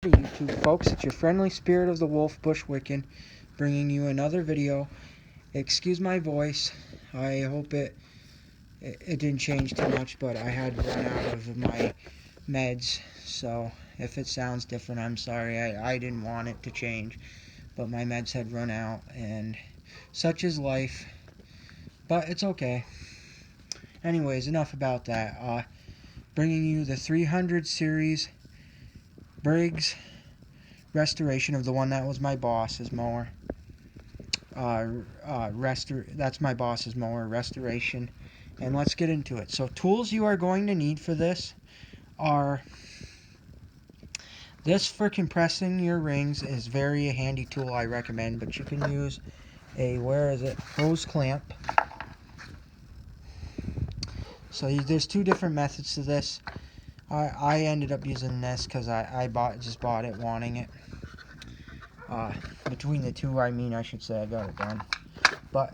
Howdy YouTube folks, it's your friendly spirit of the wolf Bushwicken bringing you another video. Excuse my voice, I hope it didn't change too much, but I had run out of my meds, so if it sounds different, I'm sorry. I didn't want it to change, but my meds had run out, and such is life, but it's okay. Anyways, enough about that. Bringing you the 300 series Briggs restoration of the one that was my boss's mower. That's my boss's mower restoration, and let's get into it. So tools you are going to need for this are this. For compressing your rings is very handy tool, I recommend, but you can use a hose clamp. So there's two different methods to this. I ended up using this because I just bought it wanting it. Between the two, I should say I got it done. But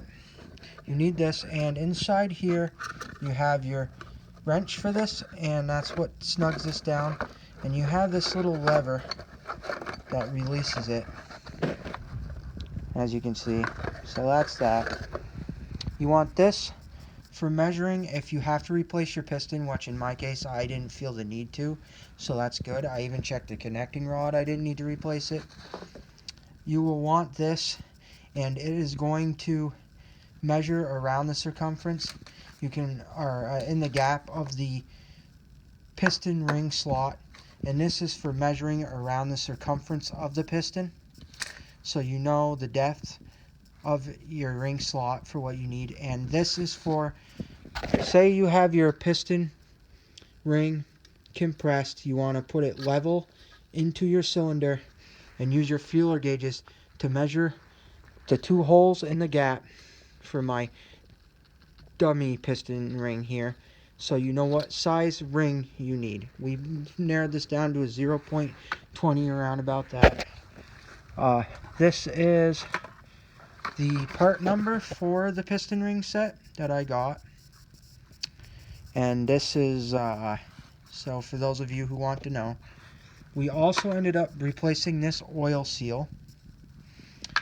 you need this, and inside here you have your wrench for this, and that's what snugs this down. And you have this little lever that releases it, as you can see. So that's that. You want this for measuring if you have to replace your piston, which in my case I didn't feel the need to, so that's good. I even checked the connecting rod, I didn't need to replace it. You will want this, and it is going to measure around the circumference. You can, in the gap of the piston ring slot, and this is for measuring around the circumference of the piston, so you know the depth of your ring slot for what you need. And this is for, say you have your piston ring compressed, you want to put it level into your cylinder and use your feeler gauges to measure the two holes in the gap for my dummy piston ring here, so you know what size ring you need. We narrowed this down to a 0.20, around about that. This is the part number for the piston ring set that I got, and this is so for those of you who want to know, we also ended up replacing this oil seal.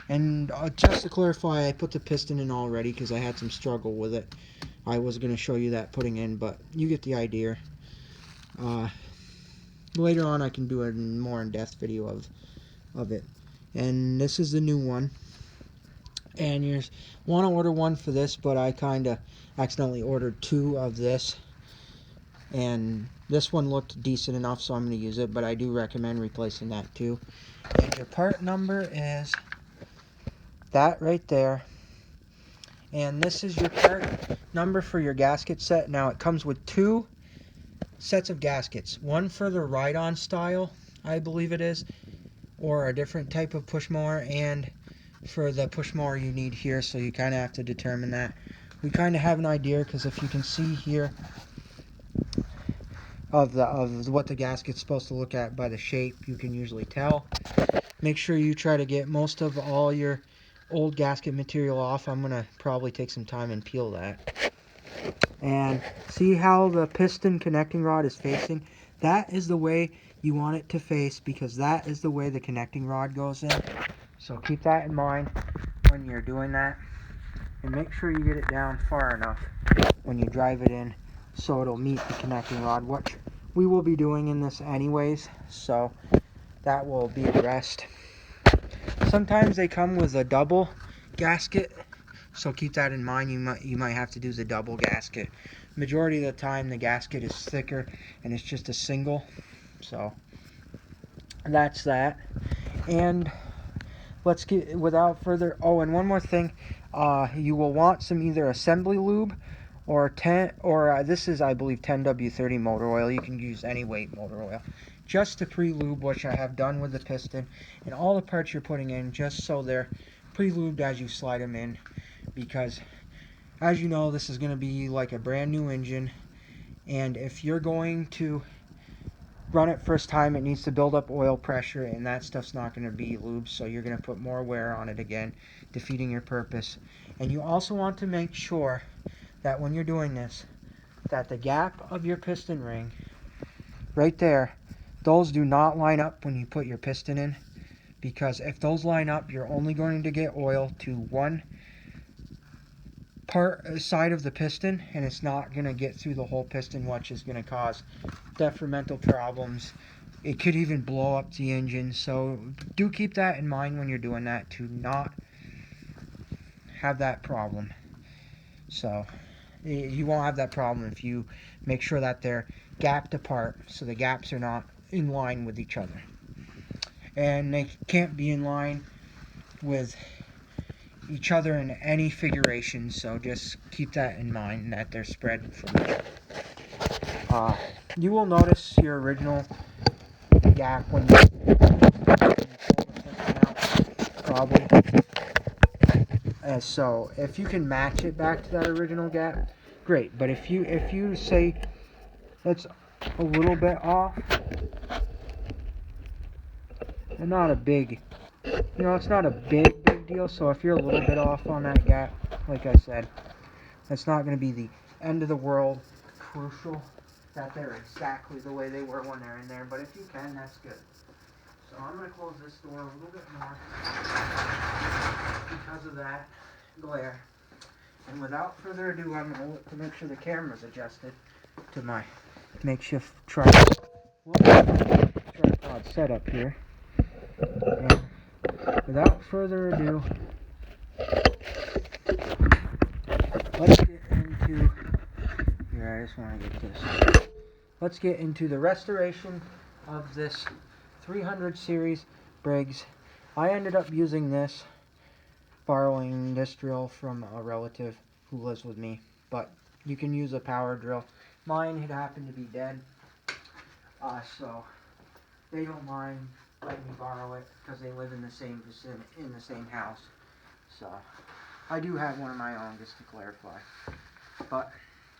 And just to clarify, I put the piston in already because I had some struggle with it. I was going to show you that putting in, but you get the idea. Later on I can do a more in-depth video of it. And this is the new one. And you want to order one for this, but I kind of accidentally ordered two of this. And this one looked decent enough, so I'm going to use it, but I do recommend replacing that too. And your part number is that right there. And this is your part number for your gasket set. Now it comes with two sets of gaskets. One for the ride-on style, I believe it is, or a different type of push mower, and for the push mower you need here, so you kind of have to determine that. We kind of have an idea because if you can see here of what the gasket's supposed to look at by the shape, you can usually tell. Make sure you try to get most of all your old gasket material off. I'm gonna probably take some time and peel that. And see how the piston connecting rod is facing? That is the way you want it to face, because that is the way the connecting rod goes in. So keep that in mind when you're doing that, and make sure you get it down far enough when you drive it in so it'll meet the connecting rod, which we will be doing in this anyways, so that will be the rest. Sometimes they come with a double gasket, so keep that in mind. You might have to do the double gasket. Majority of the time the gasket is thicker and it's just a single. So that's that. And let's get, without further, and one more thing, you will want some either assembly lube or this is, I believe, 10W30 motor oil. You can use any weight motor oil. Just to pre-lube, which I have done with the piston and all the parts you're putting in, just so they're pre-lubed as you slide them in, because as you know, this is going to be like a brand new engine, and if you're going to run it first time, it needs to build up oil pressure, and that stuff's not going to be lubed, so you're going to put more wear on it again, defeating your purpose. And you also want to make sure that when you're doing this, that the gap of your piston ring right there, those do not line up when you put your piston in, because if those line up, you're only going to get oil to one side of the piston, and it's not going to get through the whole piston, which is going to cause detrimental problems. It could even blow up the engine. So do keep that in mind when you're doing that, to not have that problem. So you won't have that problem if you make sure that they're gapped apart, so the gaps are not in line with each other. And they can't be in line with each other in any figuration, so just keep that in mind, that they're spread from each other. You will notice your original gap when you pull the piston out, probably. So if you can match it back to that original gap, great. But if you say it's a little bit off, and not a big, it's not a big deal. So if you're a little bit off on that gap, like I said, that's not going to be the end of the world. Crucial that they're exactly the way they were when they're in there, but if you can, that's good. So I'm going to close this door a little bit more because of that glare. And without further ado, I'm going to look to make sure the camera's adjusted to my makeshift tripod setup here. And without further ado, let's get into here. I just want to get this. Let's get into the restoration of this 300 series Briggs. I ended up using this, borrowing this drill from a relative who lives with me, but you can use a power drill. Mine had happened to be dead, so they don't mind letting me borrow it because they live in the same house. So I do have one of my own, just to clarify. But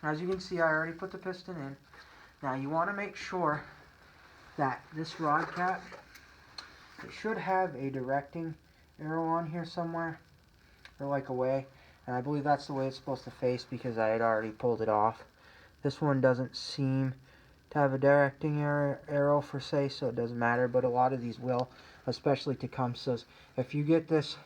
as you can see, I already put the piston in. Now you want to make sure that this rod cap, it should have a directing arrow on here somewhere, or like away, and I believe that's the way it's supposed to face because I had already pulled it off. This one doesn't seem to have a directing arrow for say, so it doesn't matter, but a lot of these will, especially Tecumsehs. If you get this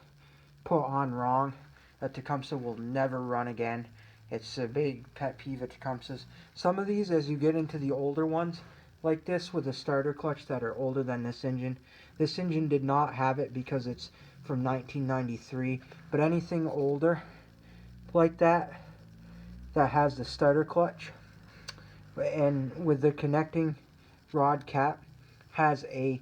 put on wrong, a Tecumseh will never run again. It's a big pet peeve at Tecumsehs. Some of these, as you get into the older ones, like this with a starter clutch that are older than this engine did not have it because it's from 1993, but anything older like that has the starter clutch and with the connecting rod cap has a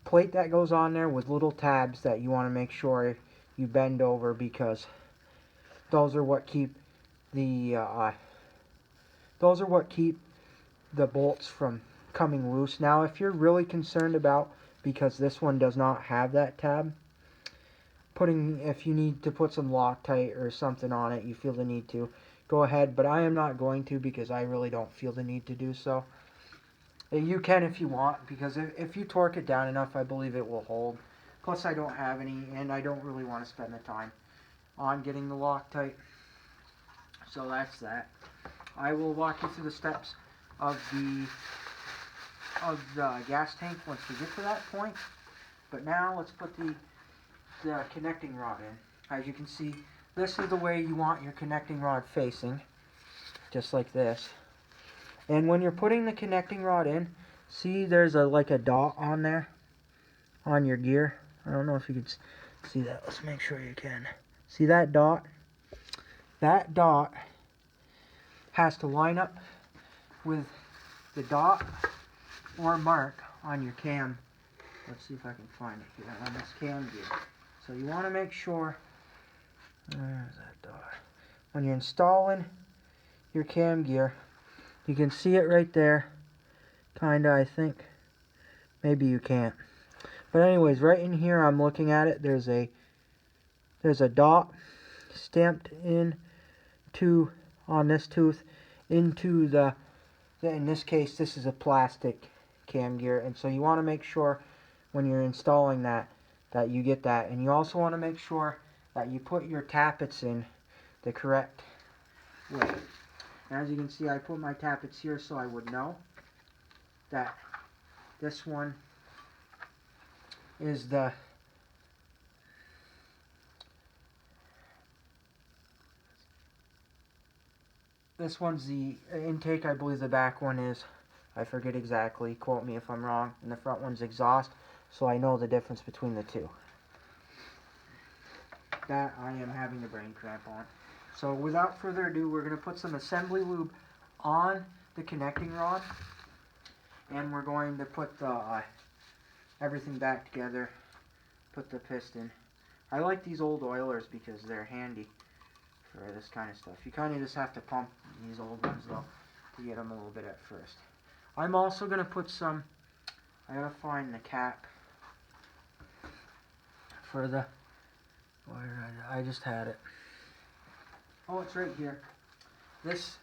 plate that goes on there with little tabs that you want to make sure you bend over, because those are what keep the bolts from coming loose. Now if you're really concerned about, because this one does not have that tab, if you need to put some Loctite or something on it, you feel the need to, go ahead, but I am not going to because I really don't feel the need to do so. You can if you want, because if you torque it down enough, I believe it will hold. Plus I don't have any, and I don't really want to spend the time on getting the Loctite. So that's that. I will walk you through the steps of the gas tank once we get to that point. But now let's put the connecting rod in. As you can see, this is the way you want your connecting rod facing, just like this. And when you're putting the connecting rod in, see there's like a dot on there on your gear. I don't know if you can see that. Let's make sure you can. See that dot? That dot has to line up with the dot or mark on your cam. Let's see if I can find it here on this cam gear. So you want to make sure, there's that dot. When you're installing your cam gear, you can see it right there, kinda, I think. Maybe you can't. But anyways, right in here, I'm looking at it, there's a dot stamped in on this tooth into in this case, this is a plastic cam gear, and so you want to make sure when you're installing that you get that. And you also want to make sure that you put your tappets in the correct way. And as you can see, I put my tappets here so I would know that This one is the one's the intake. I believe the back one is, I forget exactly, quote me if I'm wrong, and the front one's exhaust, so I know the difference between the two. That I am having a brain cramp on. So without further ado, we're going to put some assembly lube on the connecting rod, and we're going to put the everything back together, put the piston. I like these old oilers because they're handy for this kind of stuff. You kind of just have to pump these old ones though to get them a little bit at first. I'm also going to put some, I gotta find the cap for the, I just had it. Oh, it's right here. This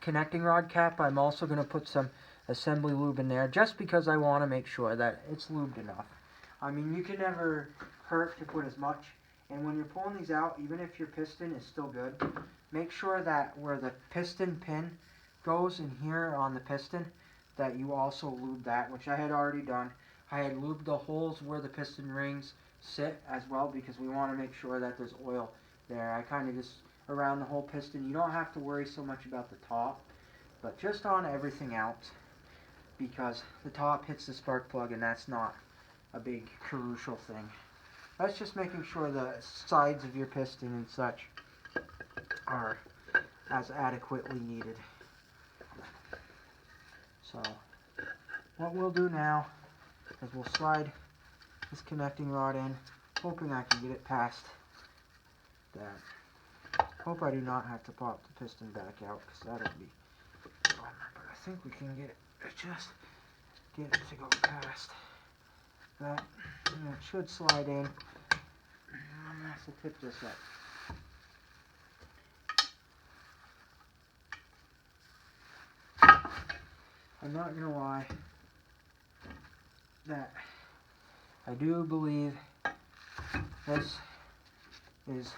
connecting rod cap, I'm also going to put some assembly lube in there just because I want to make sure that it's lubed enough. I mean, you can never hurt to put as much. And when you're pulling these out, even if your piston is still good, make sure that where the piston pin goes in here on the piston, that you also lube that, which I had already done. I had lubed the holes where the piston rings sit as well because we want to make sure that there's oil there. I kind of just around the whole piston. You don't have to worry so much about the top, but just on everything else, because the top hits the spark plug and that's not a big crucial thing. That's just making sure the sides of your piston and such are as adequately needed. So what we'll do now is we'll slide this connecting rod in, hoping I can get it past that. Hope I do not have to pop the piston back out because that'll be a bummer, but I think we can get it, just get it to go past that, and it should slide in. I'm going to have to tip this up. I'm not going to lie that I do believe this is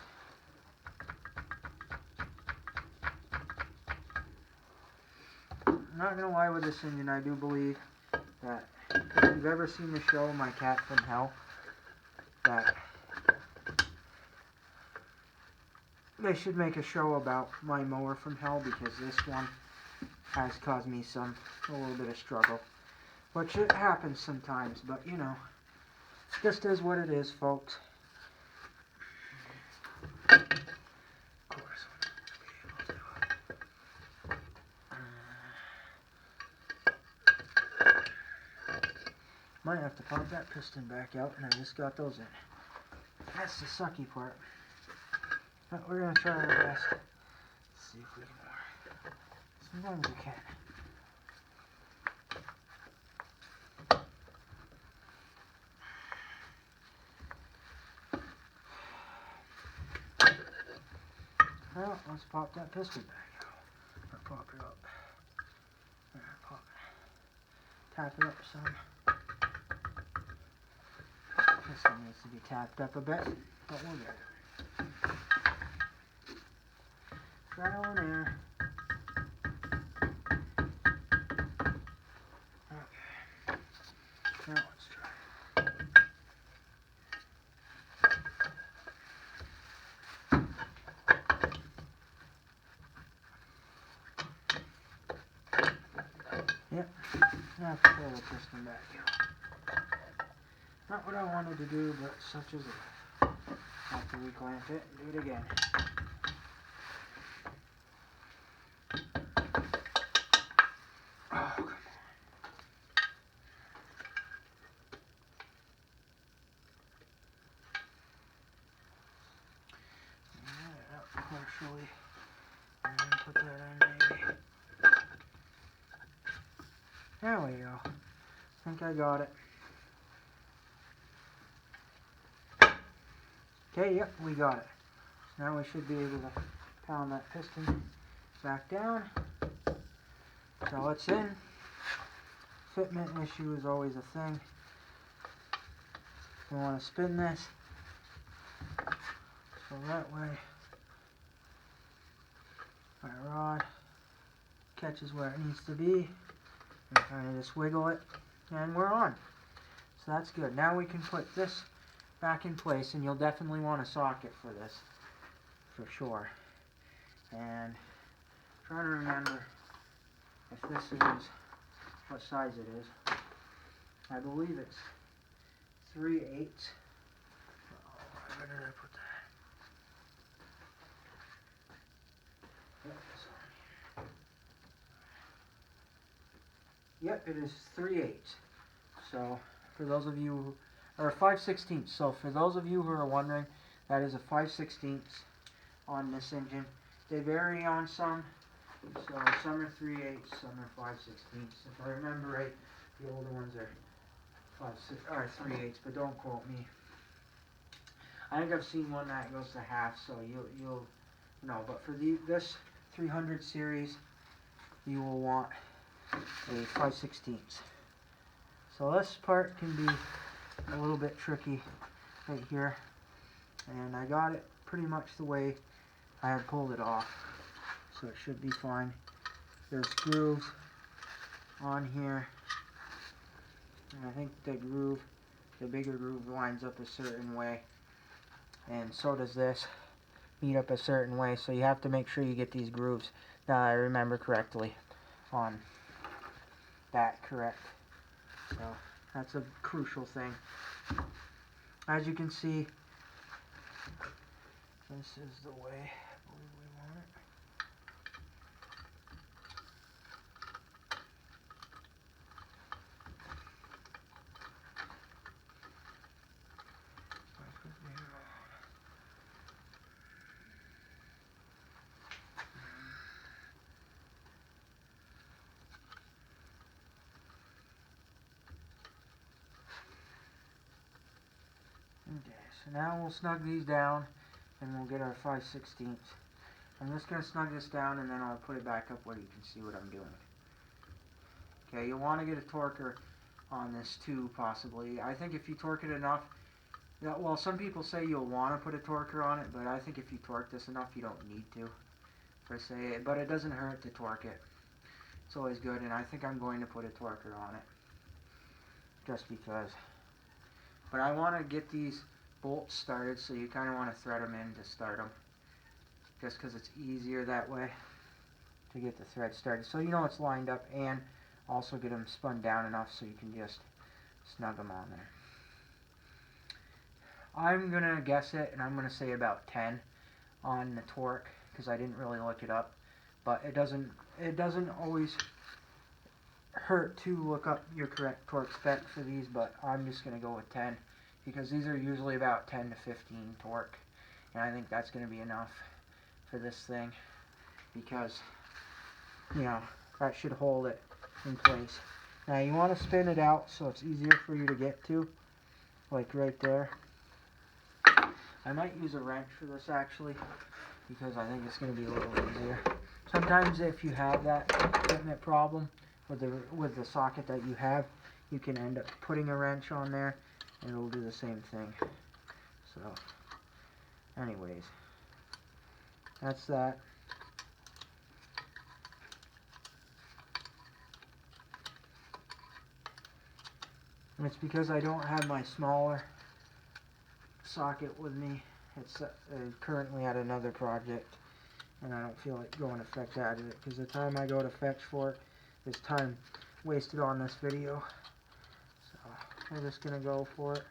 I'm not going to lie with this engine. I do believe that if you've ever seen the show My Cat from Hell, that they should make a show about my mower from hell, because this one has caused me a little bit of struggle. Which it happens sometimes, but you know, just is what it is, folks. Of course, might have to pop that piston back out, and I just got those in. That's the sucky part. But we're going to try our best. Let's see if we can work. Sometimes we can't. Well, let's pop that piston back out. Or pop it up. There, pop it. Tap it up some. Piston needs to be tapped up a bit, but we'll get it. Trial and error. Okay. Now let's try. Yep. Now I have to pull the piston back out. Not what I wanted to do, but such is life. Have to reclamp it and do it again. Oh, come on. Partially, and then put that in maybe. There we go. I think I got it. Okay, yep, we got it. Now we should be able to pound that piston back down. So it's in. Fitment issue is always a thing. You want to spin this so that way my rod catches where it needs to be, and kind of just wiggle it And we're on. So that's good. Now we can put this back in place, and you'll definitely want a socket for this, for sure. And trying to remember if this is what size it is. I believe it's 3/8. Where did I put that? Yep, it is 3/8. So for those of you who, or 5/16. So for those of you who are wondering, that is a 5/16 on this engine. They vary on some. So some are 3/8, some are 5/16. If I remember right, the older ones are 3/8, but don't quote me. I think I've seen one that goes to half, so you'll know. But for this 300 series, you will want a 5/16. So this part can be a little bit tricky right here, and I got it pretty much the way I had pulled it off, so it should be fine. There's grooves on here, and I think the bigger groove lines up a certain way, and so does this meet up a certain way, so you have to make sure you get these grooves, now I remember correctly, on that correct. So that's a crucial thing. As you can see, this is the way I believe we want it. Okay, so now we'll snug these down and we'll get our 5/16. I'm just going to snug this down and then I'll put it back up where you can see what I'm doing. Okay, you'll want to get a torquer on this too, possibly. I think if you torque it enough, well, some people say you'll want to put a torquer on it, but I think if you torque this enough, you don't need to, per se. But it doesn't hurt to torque it. It's always good, and I think I'm going to put a torquer on it, just because. But I want to get these bolts started, so you kind of want to thread them in to start them, just because it's easier that way to get the thread started. So you know it's lined up, and also get them spun down enough so you can just snug them on there. I'm going to guess it, and I'm going to say about 10 on the torque, because I didn't really look it up. But it doesn't always hurt to look up your correct torque spec for these, but I'm just going to go with 10, because these are usually about 10 to 15 torque, and I think that's going to be enough for this thing, because, you know, that should hold it in place. Now you want to spin it out so it's easier for you to get to, like right there. I might use a wrench for this actually, because I think it's going to be a little easier. Sometimes if you have that fitment problem with the socket that you have, you can end up putting a wrench on there and it'll do the same thing. So anyways, that's that. And it's because I don't have my smaller socket with me. It's currently at another project, and I don't feel like going to fetch out of it, because the time I go to fetch for it is time wasted on this video. So we're just going to go for it.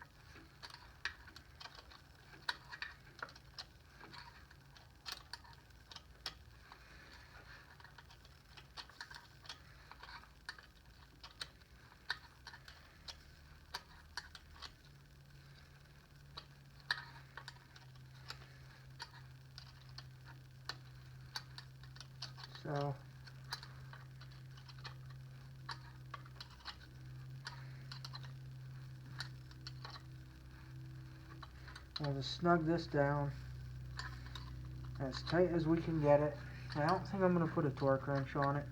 So I'll just snug this down as tight as we can get it. I don't think I'm going to put a torque wrench on it.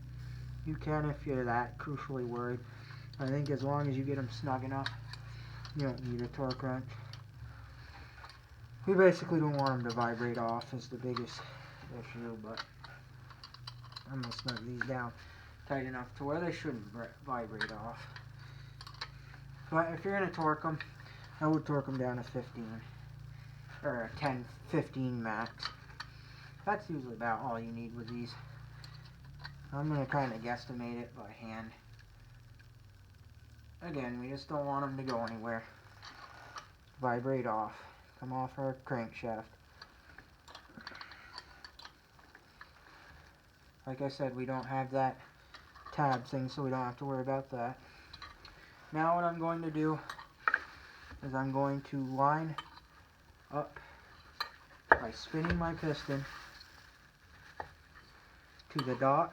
You can if you're that crucially worried. I think as long as you get them snug enough, you don't need a torque wrench. We basically don't want them to vibrate off is the biggest issue, but I'm going to snug these down tight enough to where they shouldn't vibrate off. But if you're going to torque them, I would torque them down to 15 or 10, 15 max. That's usually about all you need with these. I'm going to kind of guesstimate it by hand. Again, we just don't want them to go anywhere. Vibrate off. Come off our crankshaft. Like I said, we don't have that tab thing, so we don't have to worry about that. Now what I'm going to do is I'm going to line up by spinning my piston to the dot.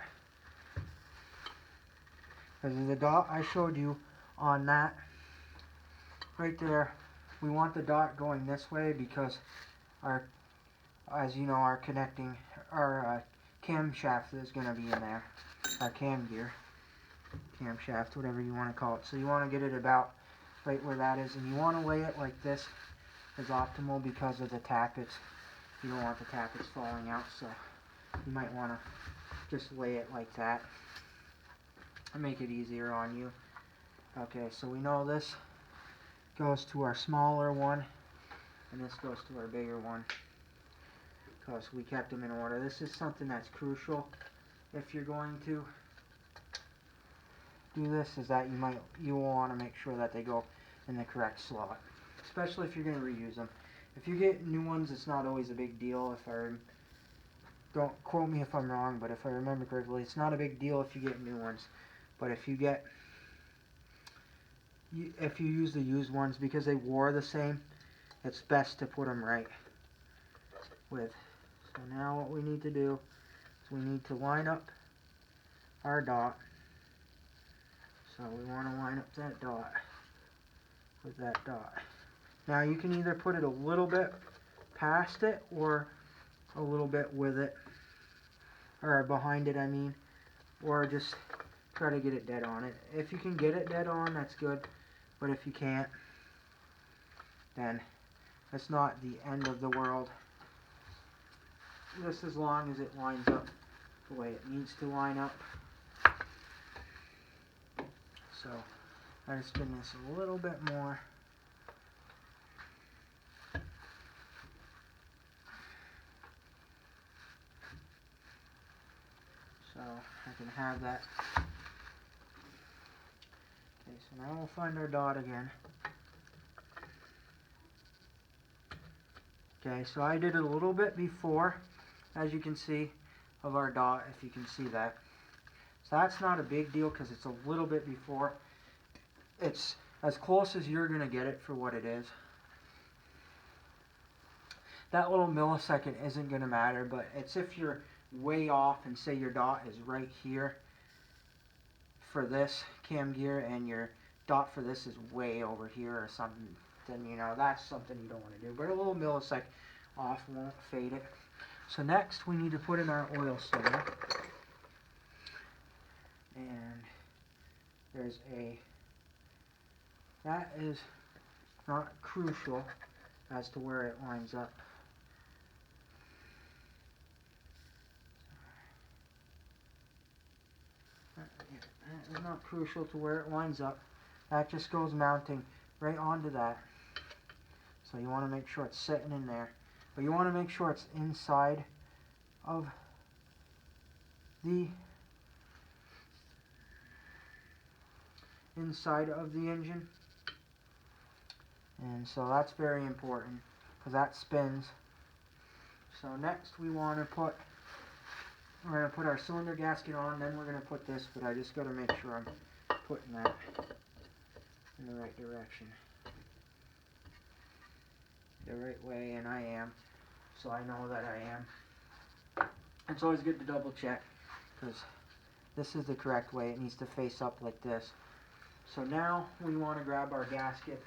Because the dot I showed you on that right there, we want the dot going this way because our, as you know, our connecting, our camshaft is going to be in there. Our cam gear, camshaft, whatever you want to call it. So you want to get it about right where that is, and you want to lay it like this is optimal because of the tappets. You don't want the tappets falling out, so you might want to just lay it like that and make it easier on you. Okay, so we know this goes to our smaller one and this goes to our bigger one because we kept them in order. This is something that's crucial if you're going to do this, is that you will want to make sure that they go in the correct slot, especially if you're going to reuse them. If you get new ones, it's not always a big deal. Don't quote me if I'm wrong, but if I remember correctly, it's not a big deal if you get new ones. But if you use the used ones because they wore the same, it's best to put them right with. So now what we need to do is we need to line up our dot. So we want to line up that dot with that dot. Now you can either put it a little bit past it or a little bit with it, or behind it I mean, or just try to get it dead on it. If you can get it dead on, that's good, but if you can't, then that's not the end of the world. Just as long as it lines up the way it needs to line up. So I just spin this a little bit more. So I can have that. Okay, so now we'll find our dot again. Okay, so I did it a little bit before, as you can see, of our dot, if you can see that. So that's not a big deal because it's a little bit before. It's as close as you're going to get it for what it is. That little millisecond isn't going to matter, but it's if you're way off and say your dot is right here for this cam gear and your dot for this is way over here or something, then you know that's something you don't want to do. But a little millisecond off won't fade it. So next we need to put in our oil cylinder. And that is not crucial as to where it lines up. That is not crucial to where it lines up. That just goes mounting right onto that. So you want to make sure it's sitting in there. But you want to make sure it's inside of the engine. And so that's very important because that spins. So next we're going to put our cylinder gasket on, then we're going to put this, but I just got to make sure I'm putting that in the right direction, the right way, and I am, so I know that I am. It's always good to double check because this is the correct way. It needs to face up like this. So now we want to grab our gasket.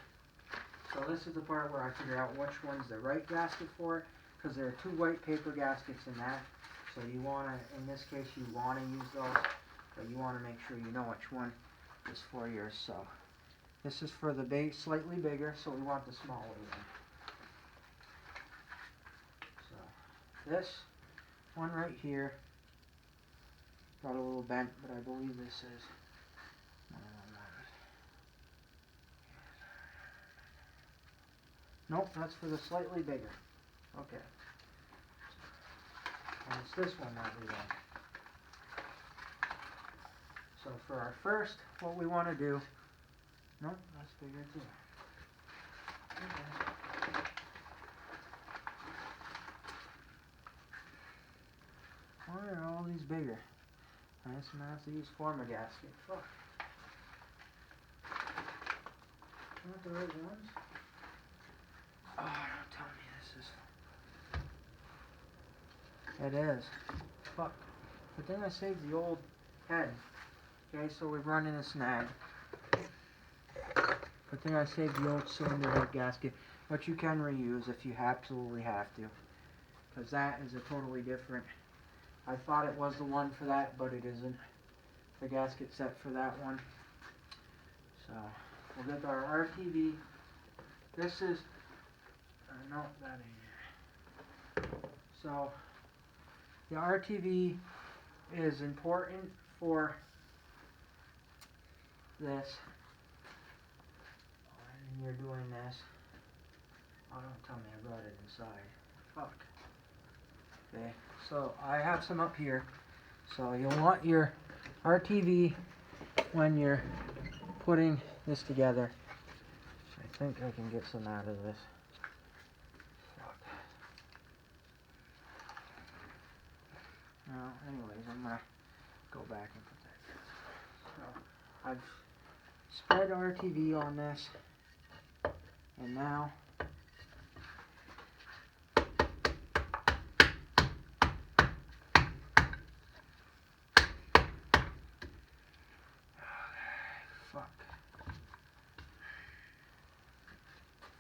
So this is the part where I figure out which one's the right gasket for it, because there are two white paper gaskets in that. So you want to, in this case, you want to use those, but you want to make sure you know which one is for yours. So this is for the base, slightly bigger, so we want the smaller one. So this one right here got a little bent, but I believe this is Nope, that's for the slightly bigger. Okay. And it's this one that we want. So for our first, what we want to do, nope, that's bigger too. Okay. Why are all these bigger? I guess I'm going to have to use forma gasket. Fuck. Not the right ones? Oh, don't tell me this is... It is. Fuck. But then I saved the old head. Okay, so we've run in a snag. But then I saved the old cylinder head gasket, which you can reuse if you absolutely have to. Because that is a totally different... I thought it was the one for that, but it isn't. The gasket set for that one. So, we'll get our RTV. This is... no, that ain't it. So, the RTV is important for this. When you're doing this. Oh, don't tell me I brought it inside. Fuck. Okay, so I have some up here. So you'll want your RTV when you're putting this together. I think I can get some out of this. Fuck. Well, anyways, I'm gonna go back and put that. So I've spread RTV on this, and now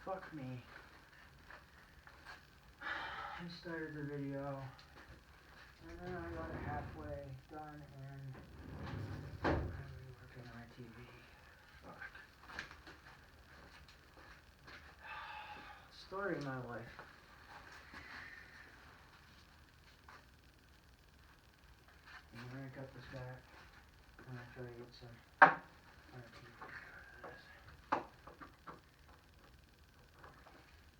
fuck me. I started the video, and then I got it halfway done, and I'm reworking RTV. Fuck. Story of my life. I'm gonna cut this back. I'm gonna try to get some RTV out of this.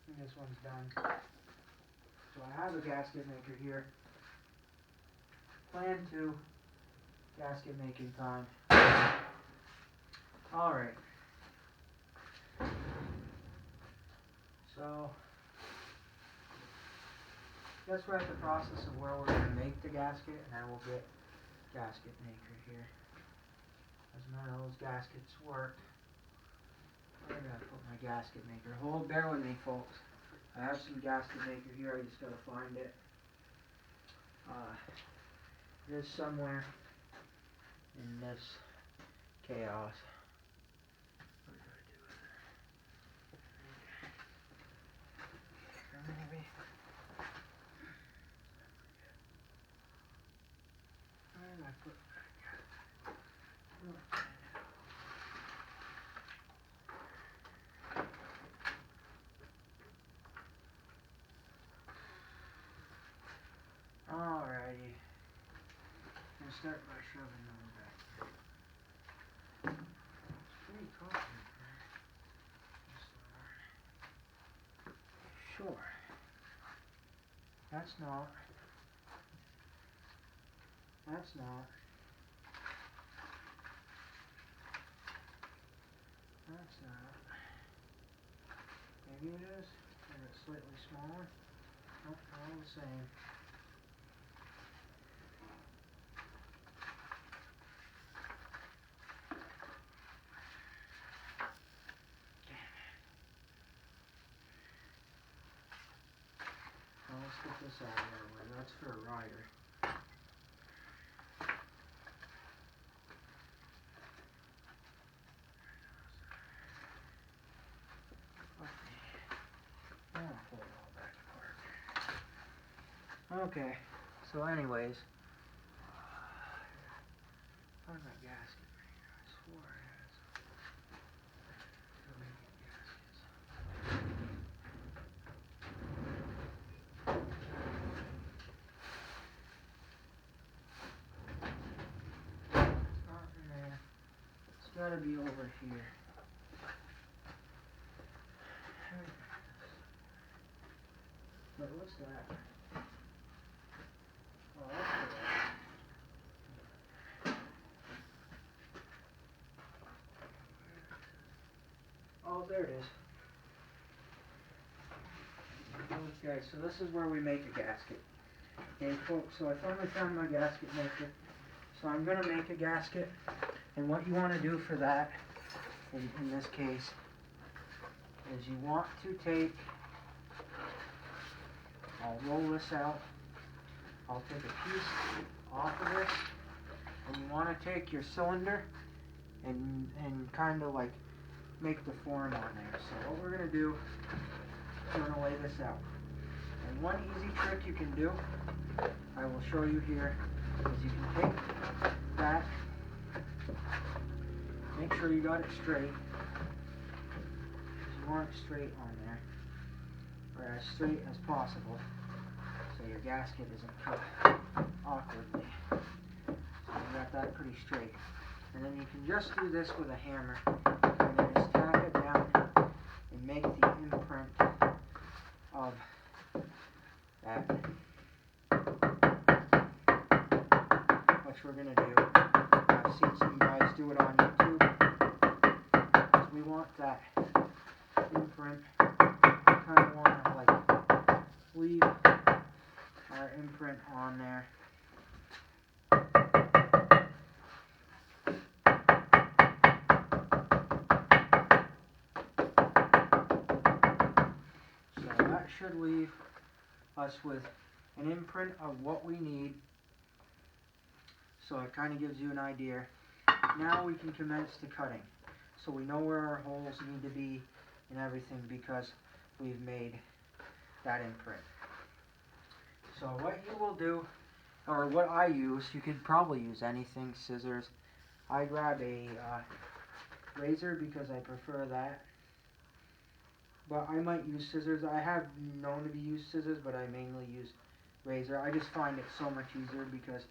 And this one's done. So I have a gasket maker here. Plan 2, gasket making time. Alright. So, guess we're at the process of where we're going to make the gasket, and I will get gasket maker here. As none of those gaskets work. Where did I put my gasket maker? Bear with me, folks. I have some gasket maker here, I just gotta find it. It is somewhere in this chaos. What did I do with it? Maybe. Where did I put that? Alrighty. I'm gonna start by shoving them back here. It's pretty coffee. Sure. That's not. That's not. That's not. Maybe it is. Or it's slightly smaller. Nope, all the same. Well, let's get this out of the way. That's for a rider. I'll pull it all back apart. Okay, so anyways. Find my gasket maker. I swore I had some. For making gaskets. It's not in there. It's gotta be over here. Wait, what's that? Oh, that's good. Oh, there it is. Okay, so this is where we make a gasket. Okay, folks, so I finally found my gasket maker. So I'm going to make a gasket. And what you want to do for that, in this case, is you want to take, I'll roll this out. I'll take a piece off of this. And you want to take your cylinder and kind of like make the form on there. So what we're going to do, we're going to lay this out. And one easy trick you can do, I will show you here, is you can take that, make sure you got it straight. You want it straight on there, or as straight as possible, so your gasket isn't cut awkwardly. So you got that pretty straight. And then you can just do this with a hammer, and then just tap it down and make the imprint of that, which we're going to do. I've seen some guys do it on YouTube, because we want that imprint. Kind of want to like leave our imprint on there. So that should leave us with an imprint of what we need. So it kind of gives you an idea. Now we can commence the cutting. So we know where our holes need to be and everything because we've made that imprint. So what you will do, or what I use, you could probably use anything, scissors. I grab a razor because I prefer that. But I might use scissors. I have known to be used scissors, but I mainly use razor. I just find it so much easier because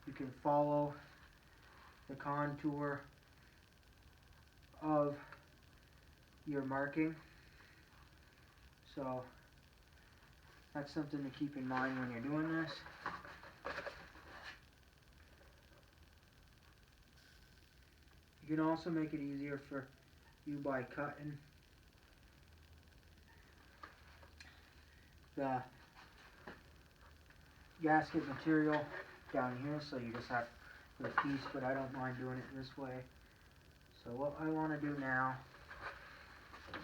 you can follow the contour of your marking. So that's something to keep in mind when you're doing this. You can also make it easier for you by cutting the gasket material down here, so you just have the piece, but I don't mind doing it this way. So what I want to do now, pull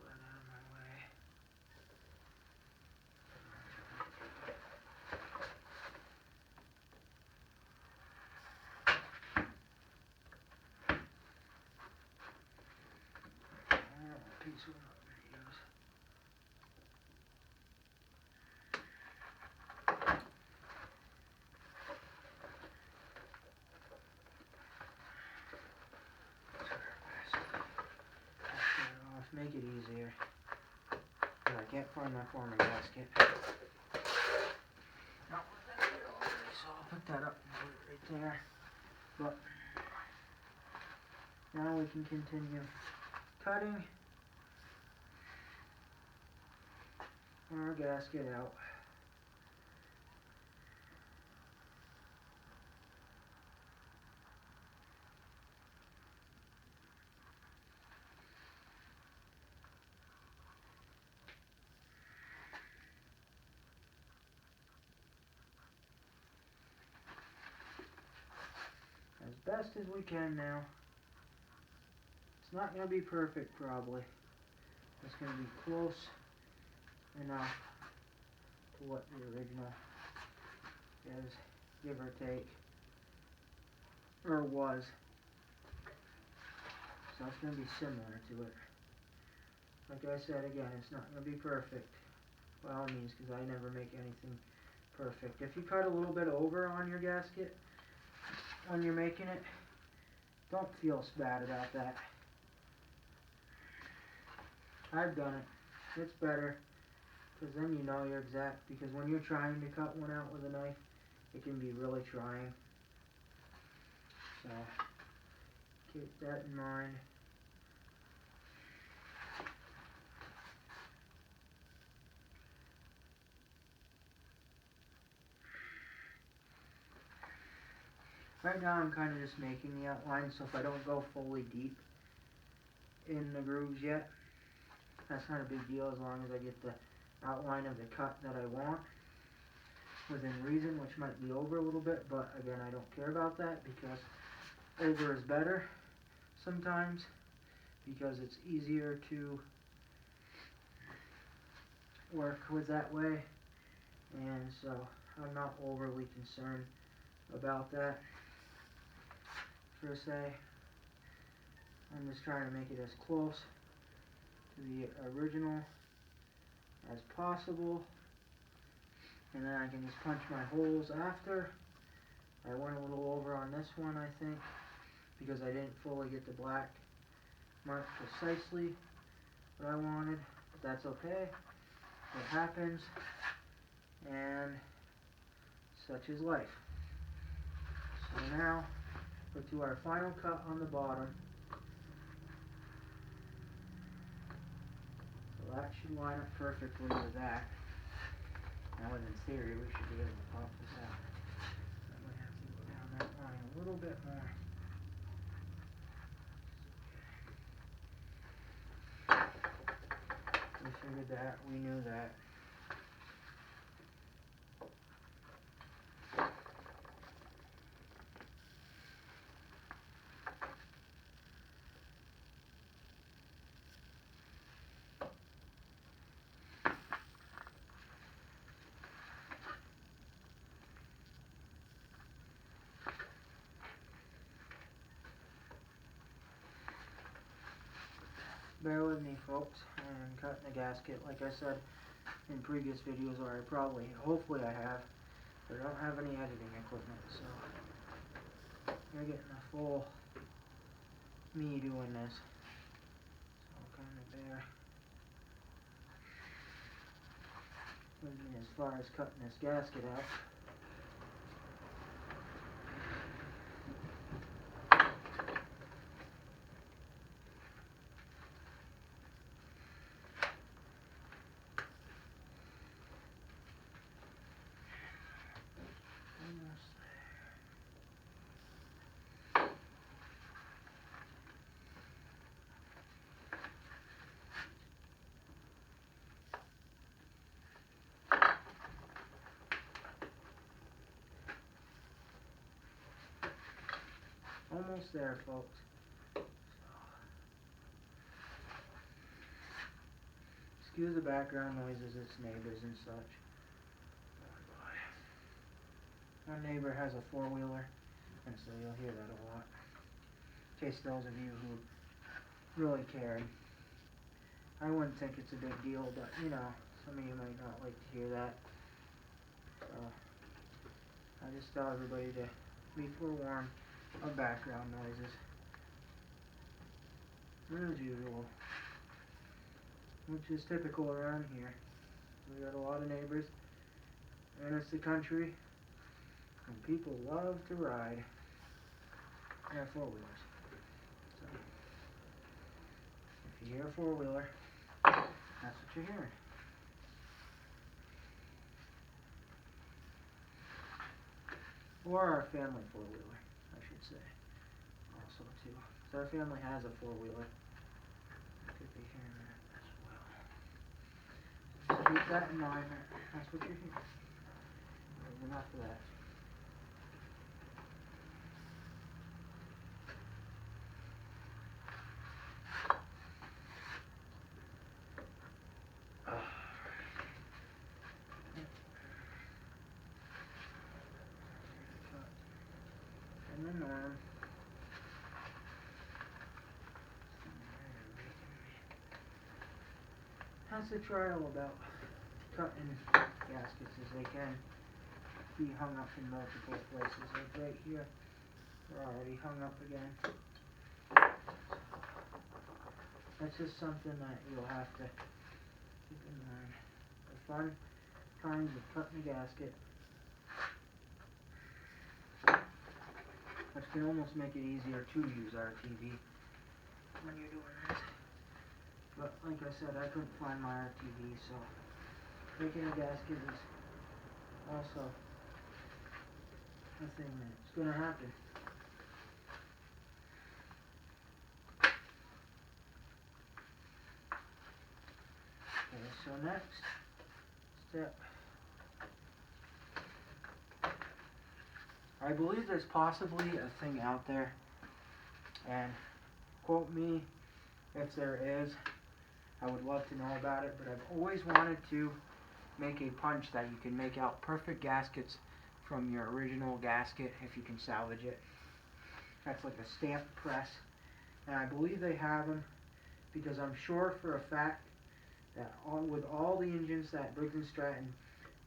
that out of my way. Piece we're not going to use. Make it easier. But I can't find my former gasket. Not with that here already, so I'll put that up and put it right there. But now we can continue cutting our gasket out. As best as we can now. It's not going to be perfect probably. It's going to be close enough to what the original is, give or take, or was. So it's going to be similar to it. Like I said again, it's not going to be perfect by all means, because I never make anything perfect. If you cut a little bit over on your gasket when you're making it, don't feel bad about that. I've done it. It's better, because then you know you're exact, because when you're trying to cut one out with a knife, it can be really trying. So keep that in mind. Right now I'm kind of just making the outline, so if I don't go fully deep in the grooves yet, that's not a big deal as long as I get the outline of the cut that I want within reason, which might be over a little bit, but again, I don't care about that because over is better sometimes because it's easier to work with that way, and so I'm not overly concerned about that per se. I'm just trying to make it as close to the original as possible, and then I can just punch my holes after. I went a little over on this one, I think, because I didn't fully get the black mark precisely what I wanted, but that's okay. It happens, and such is life. So now, we'll do our final cut on the bottom. So that should line up perfectly with that. Now, in theory, we should be able to pop this out. I might have to go down that line a little bit more. We figured that, we knew that. Bear with me, folks. I'm cutting the gasket, like I said in previous videos, or hopefully I have, but I don't have any editing equipment, so you're getting a full me doing this. So kind of bear with me as far as cutting this gasket out. Almost there, folks. Excuse the background noises, it's neighbors and such. My neighbor has a four-wheeler, and so you'll hear that a lot. In case those of you who really care. I wouldn't think it's a big deal, but you know, some of you might not like to hear that. So I just tell everybody to be forewarned of background noises. As usual. Which is typical around here. We got a lot of neighbors, and it's the country, and people love to ride their four-wheelers. So, if you hear a four-wheeler, that's what you're hearing. Or our family four-wheeler, I should say. Also, too. So our family has a four-wheeler. Could be hearing that as well. So keep that in mind. That's what you're hearing. There's enough of that. And the norm. That's the trial about cutting gaskets, is they can be hung up in multiple places. Like right here, they're already hung up again. That's just something that you'll have to keep in mind. The fun times of cutting a gasket, which can almost make it easier to use RTV when you're doing this. But like I said, I couldn't find my RTV, so making a gasket is also a thing that's going to happen. so next step, I believe there's possibly a thing out there, and quote me if there is. I would love to know about it, but I've always wanted to make a punch that you can make out perfect gaskets from your original gasket if you can salvage it. That's like a stamp press, and I believe they have them because I'm sure for a fact that with all the engines that Briggs & Stratton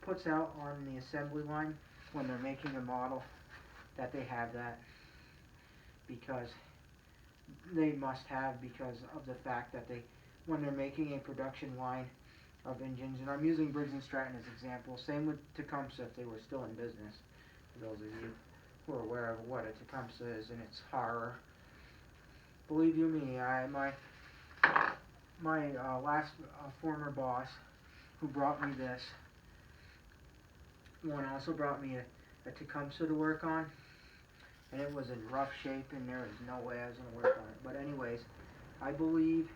puts out on the assembly line when they're making a model, that they have that, because they must have, because of the fact that when they're making a production line of engines, and I'm using Briggs & Stratton as an example, same with Tecumseh if they were still in business, for those of you who are aware of what a Tecumseh is and its horror. Believe you me, my last former boss who brought me this one also brought me a Tecumseh to work on, and it was in rough shape and there was no way I was going to work on it. But anyways, I believe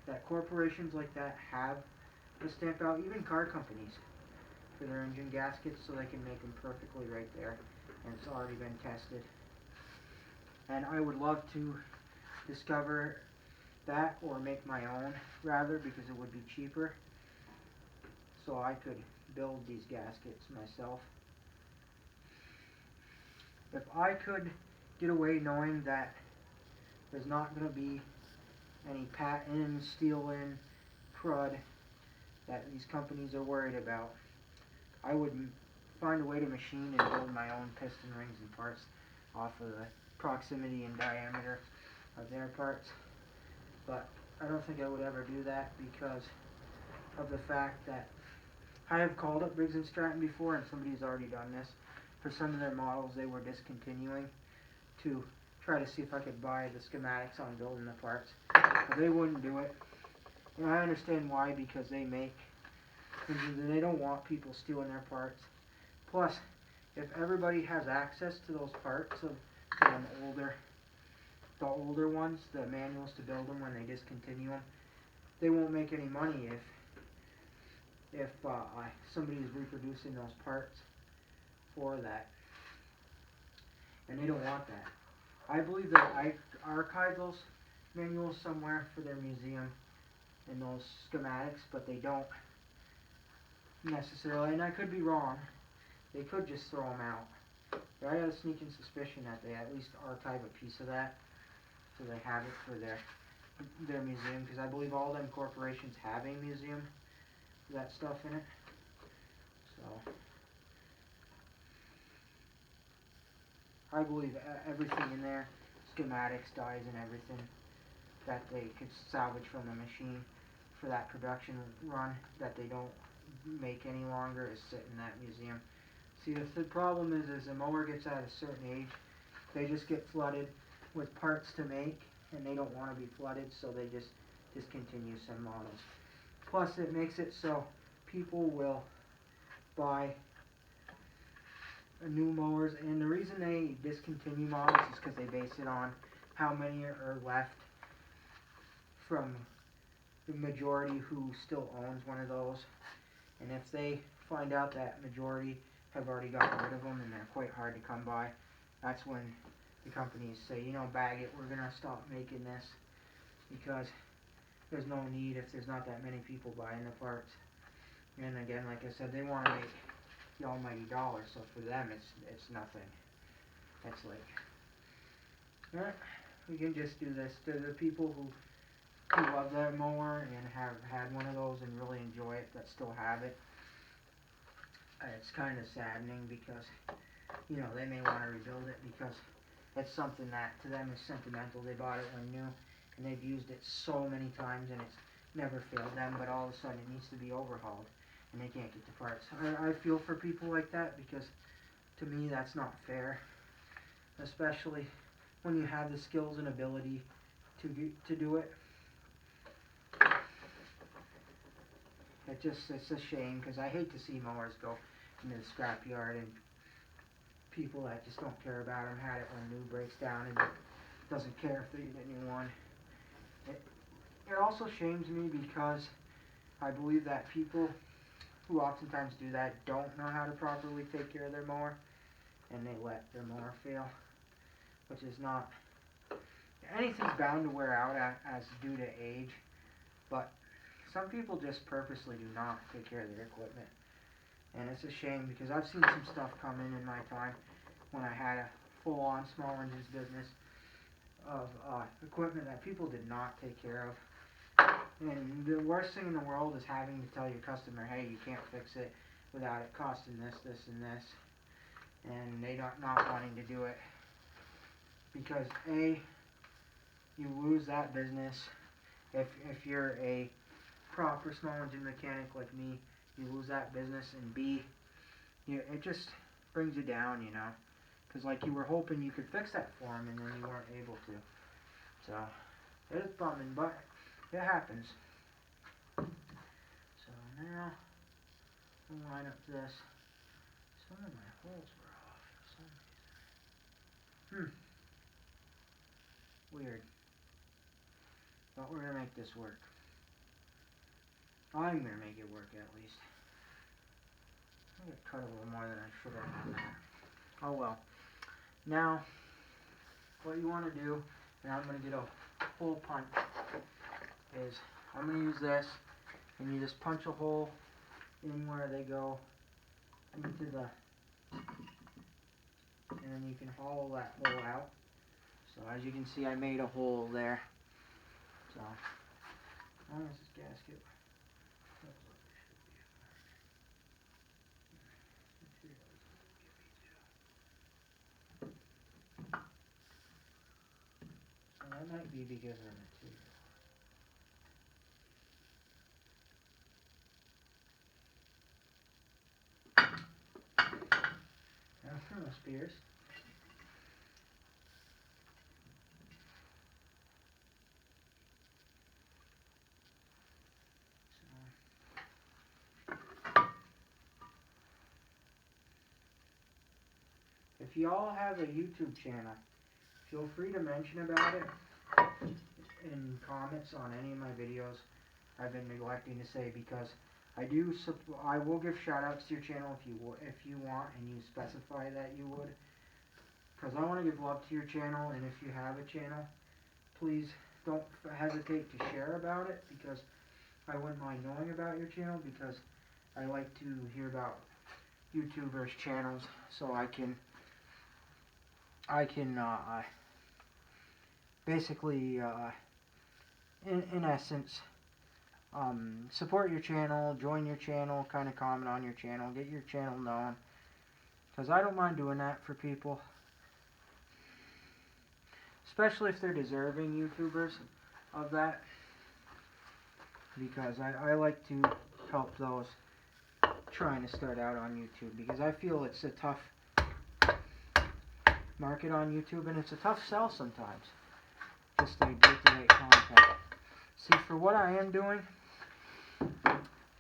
that corporations like that have to stamp out, even car companies, for their engine gaskets so they can make them perfectly right there, and it's already been tested. And I would love to discover that, or make my own rather, because it would be cheaper, so I could build these gaskets myself. If I could get away knowing that there's not going to be any patent, stealing, crud that these companies are worried about, I would find a way to machine and build my own piston rings and parts off of the proximity and diameter of their parts. But I don't think I would ever do that because of the fact that I have called up Briggs & Stratton before, and somebody's already done this. For some of their models they were discontinuing to try to see if I could buy the schematics on building the parts. But they wouldn't do it. And I understand why, because they make engines and they don't want people stealing their parts. Plus, if everybody has access to those parts of the older ones, the manuals to build them when they discontinue them, they won't make any money if somebody is reproducing those parts for that, and they don't want that. I believe that I archive those manuals somewhere for their museum and those schematics, but they don't necessarily, and I could be wrong. They could just throw them out. But I have a sneaking suspicion that they at least archive a piece of that, so they have it for their museum, because I believe all them corporations have a museum with that stuff in it. So I believe everything in there, schematics, dies, and everything that they could salvage from the machine for that production run that they don't make any longer is sit in that museum. See, the problem is the mower gets at a certain age, they just get flooded with parts to make, and they don't want to be flooded, so they just discontinue some models. Plus, it makes it so people will buy new mowers, and the reason they discontinue models is because they base it on how many are left from the majority who still owns one of those. And if they find out that majority have already gotten rid of them and they're quite hard to come by, that's when the companies say, you know, bag it, we're going to stop making this, because there's no need if there's not that many people buying the parts. And again, like I said, they want to make the almighty dollar, so for them it's nothing. It's like, we can just do this. To the people who love that mower and have had one of those and really enjoy it, that still have it, it's kind of saddening, because you know, they may want to rebuild it because it's something that to them is sentimental. They bought it when new and they've used it so many times and it's never failed them, but all of a sudden it needs to be overhauled and they can't get the parts. I feel for people like that, because to me that's not fair, especially when you have the skills and ability to do it. It's a shame, because I hate to see mowers go into the scrapyard and people that just don't care about them had it when new breaks down and doesn't care if they get a new one. It also shames me, because I believe that people who oftentimes do that don't know how to properly take care of their mower, and they let their mower fail, which is not, anything's bound to wear out as due to age, but some people just purposely do not take care of their equipment. And it's a shame because I've seen some stuff come in my time when I had a full-on small engines business of equipment that people did not take care of. And the worst thing in the world is having to tell your customer, hey, you can't fix it without it costing this, this, and this. And they not wanting to do it. Because A, you lose that business. If you're a proper small engine mechanic like me, you lose that business. And B, it just brings you down, you know. Because like you were hoping you could fix that for them and then you weren't able to. So, it is bumming, but it happens. So now, I'll line up this. Some of my holes were off for some reason. Weird. But we're going to make this work. I'm going to make it work at least. I got cut a little more than I should have. Oh well. Now, what you want to do, and I'm going to get a hole punch, is I'm going to use this, and you just punch a hole in where they go into the, and then you can hollow that hole out. So as you can see, I made a hole there. So, as long as this gasket feels like it should be fine. So that might be because of material. No spears. If y'all have a YouTube channel, feel free to mention about it in comments on any of my videos. I've been neglecting to say because I will give shout outs to your channel if you want and you specify that you would. Because I want to give love to your channel, and if you have a channel, please don't hesitate to share about it, because I wouldn't mind knowing about your channel, because I like to hear about YouTubers' channels so I can basically in essence support your channel, join your channel, kind of comment on your channel, get your channel known, because I don't mind doing that for people, especially if they're deserving YouTubers of that, because I like to help those trying to start out on YouTube, because I feel it's a tough market on YouTube, and it's a tough sell sometimes, just to get the right content. See, for what I am doing,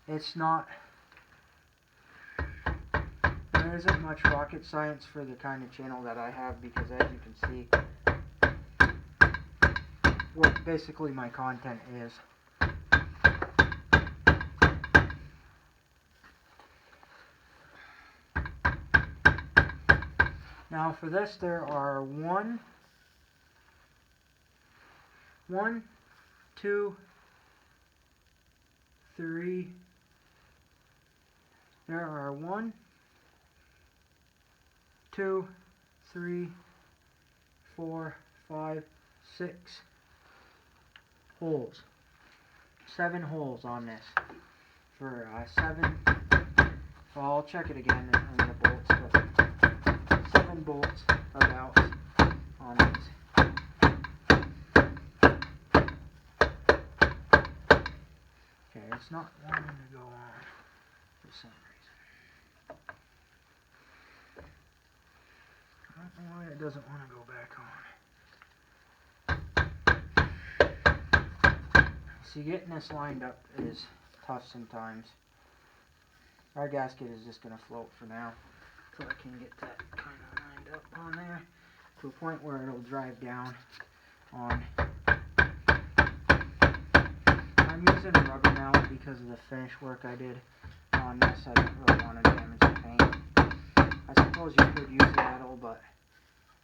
it's not, there isn't much rocket science for the kind of channel that I have, because as you can see, what basically my content is. Now for this, there are one, two, three, there are 1, 2, 3, 4, 5, 6 holes. 7 holes on this. For 7, well, I'll check it again on the bolts, but 7 bolts about on it. Okay, it's not wanting to go on for some reason. I don't know why it doesn't want to go back on. See, getting this lined up is tough sometimes. Our gasket is just going to float for now, so I can get that kind of lined up on there to a point where it'll drive down on. I I'm using a rubber mount because of the finish work I did on this. I didn't really want to damage the paint. I suppose you could use metal, but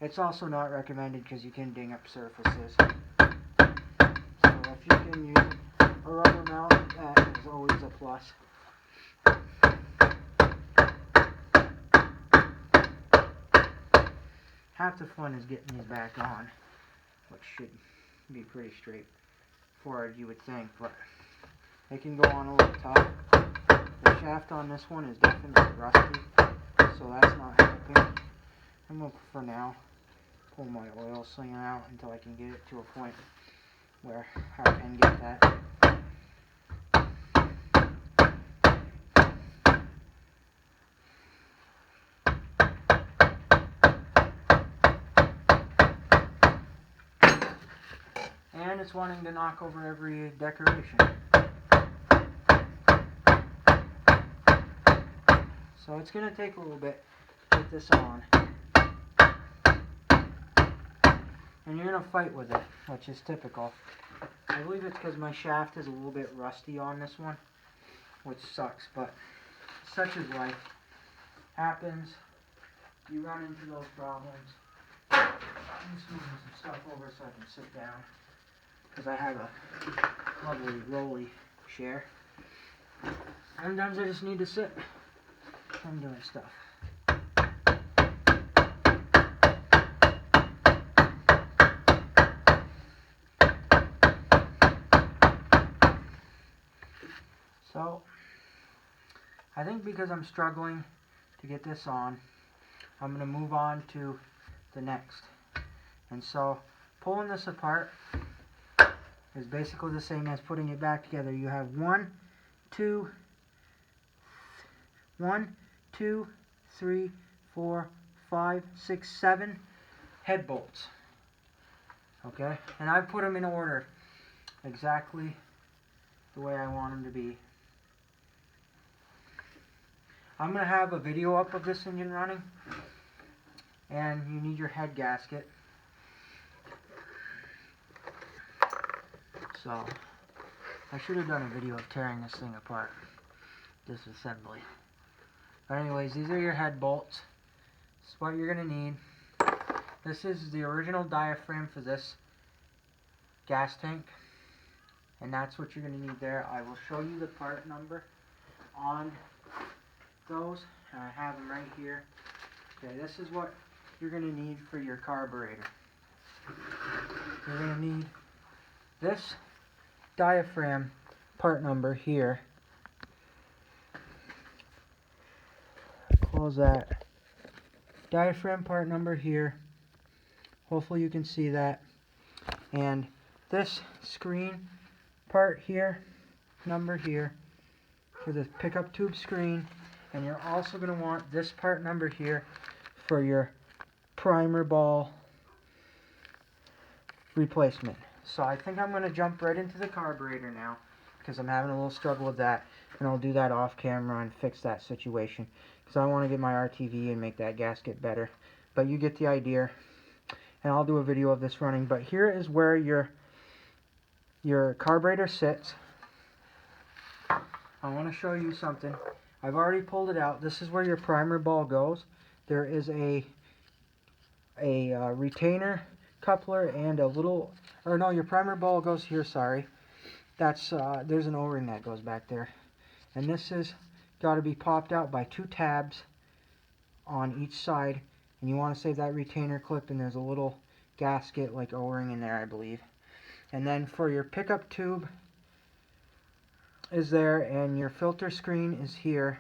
it's also not recommended because you can ding up surfaces. So if you can use a rubber mount, that is always a plus. Half the fun is getting these back on, which should be pretty straightforward, you would think, but they can go on a little tough. The shaft on this one is definitely rusty, so that's not helping. I'm going to, for now, pull my oil slinger out until I can get it to a point where I can get that. And it's wanting to knock over every decoration. So it's going to take a little bit to get this on. And you're going to fight with it, which is typical. I believe it's because my shaft is a little bit rusty on this one, which sucks, but such is life. Happens. You run into those problems. I'm just moving some stuff over so I can sit down, because I have a lovely rolly chair. Sometimes I just need to sit. I'm doing stuff. So, I think because I'm struggling to get this on, I'm going to move on to the next. And so, pulling this apart is basically the same as putting it back together. You have 1, 2, 3, 4, 5, 6, 7 head bolts. Okay? And I put them in order exactly the way I want them to be. I'm going to have a video up of this engine running, and you need your head gasket. So, I should have done a video of tearing this thing apart, disassembly. But anyways, these are your head bolts. This is what you're going to need. This is the original diaphragm for this gas tank, and that's what you're going to need there. I will show you the part number on those, and I have them right here. Okay, this is what you're going to need for your carburetor. You're going to need this diaphragm part number here. Close that. Diaphragm part number here. Hopefully you can see that. And this screen part here, number here, for the pickup tube screen. And you're also going to want this part number here for your primer ball replacement. So I think I'm going to jump right into the carburetor now, because I'm having a little struggle with that, and I'll do that off camera and fix that situation, because I want to get my RTV and make that gasket better. But you get the idea, and I'll do a video of this running. But here is where your carburetor sits. I want to show you something. I've already pulled it out. This is where your primer ball goes. There is a retainer coupler and a little, or no, your primer ball goes here, sorry. That's there's an O-ring that goes back there. And this is got to be popped out by 2 tabs on each side. And you want to save that retainer clip, and there's a little gasket like O-ring in there, I believe. And then for your pickup tube is there, and your filter screen is here.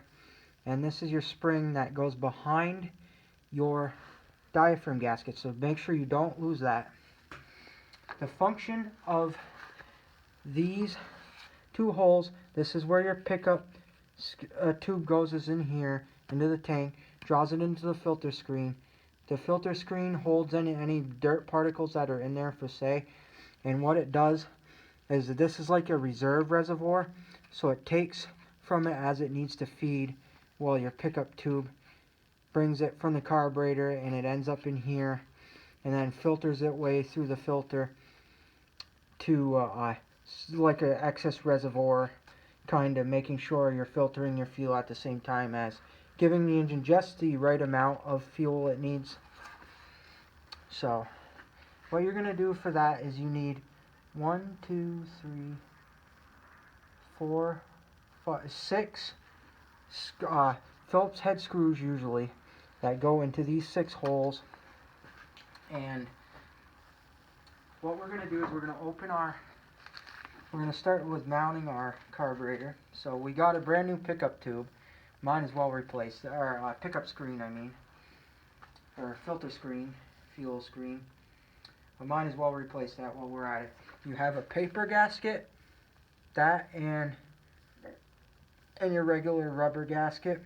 And this is your spring that goes behind your diaphragm gasket, so make sure you don't lose that. The function of these 2 holes, this is where your pickup tube goes, is in here into the tank, draws it into the filter screen. The filter screen holds any dirt particles that are in there for say, and what it does is that this is like a reserve reservoir, so it takes from it as it needs to feed, while your pickup tube brings it from the carburetor and it ends up in here, and then filters it way through the filter to like an excess reservoir, kind of making sure you're filtering your fuel at the same time as giving the engine just the right amount of fuel it needs. So what you're going to do for that is you need 1, 2, 3, 4, 5, 6 Phillips head screws usually that go into these 6 holes. And what we're going to do is we're going to start with mounting our carburetor. So we got a brand new pickup tube. Mine is well replaced, or pickup screen I mean, or filter screen, fuel screen. But mine is well replaced that while we're at it. You have a paper gasket, that and your regular rubber gasket.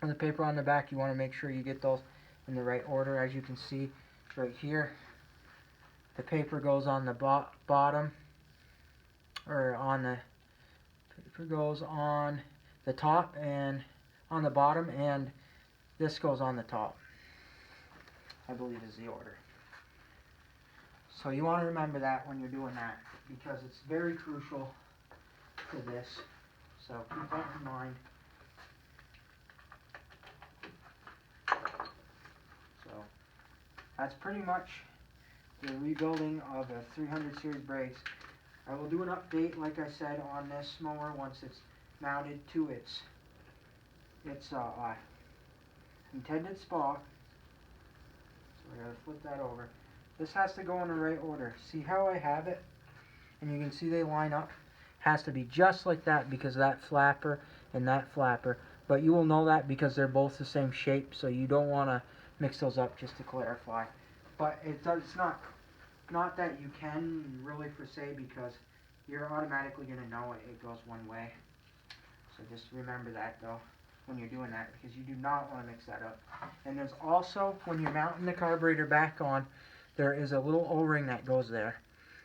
And the paper on the back, you want to make sure you get those in the right order. As you can see right here, the paper goes on the bottom, or on the paper goes on the top and on the bottom, and this goes on the top, I believe is the order. So you want to remember that when you're doing that, because it's very crucial to this. So keep that in mind. So that's pretty much the rebuilding of a 300 series Briggs. I will do an update, like I said, on this mower once it's mounted to its intended spot. So I gotta flip that over. This has to go in the right order. See how I have it? And you can see they line up. Has to be just like that because of that flapper and that flapper. But you will know that because they're both the same shape, so you don't want to mix those up, just to clarify. But it's not that you can really per se, because you're automatically going to know it goes one way. So just remember that though when you're doing that, because you do not want to mix that up. And there's also, when you're mounting the carburetor back on, there is a little O-ring that goes there.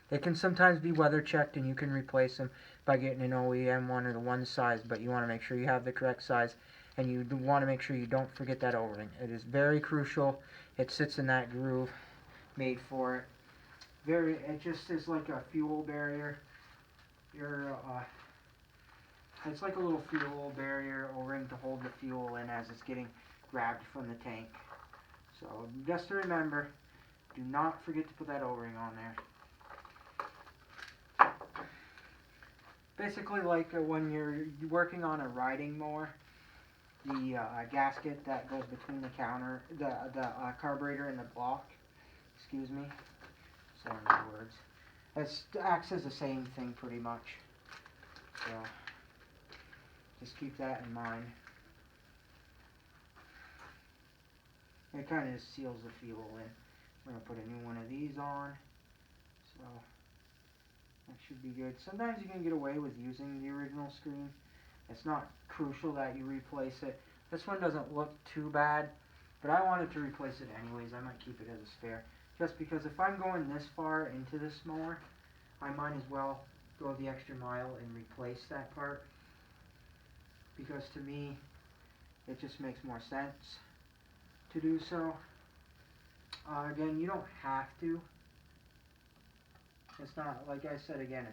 They can sometimes be weather checked, and you can replace them by getting an OEM one or the one size, but you want to make sure you have the correct size, and you want to make sure you don't forget that O-ring. It is very crucial. It sits in that groove made for it. It just is like a fuel barrier. It's like a little fuel barrier O-ring to hold the fuel in as it's getting grabbed from the tank. So just to remember, do not forget to put that O-ring on there. Basically, like when you're working on a riding mower, the gasket that goes between the carburetor and the block, excuse me, saying the words, it acts as the same thing pretty much. So just keep that in mind. It kind of seals the fuel in. We're going to put a new one of these on, so that should be good. Sometimes you can get away with using the original screen. It's not crucial that you replace it. This one doesn't look too bad, but I wanted to replace it anyways. I might keep it as a spare, just because if I'm going this far into this mower, I might as well go the extra mile and replace that part, because to me it just makes more sense to do so. Again, you don't have to. It's not, like I said again,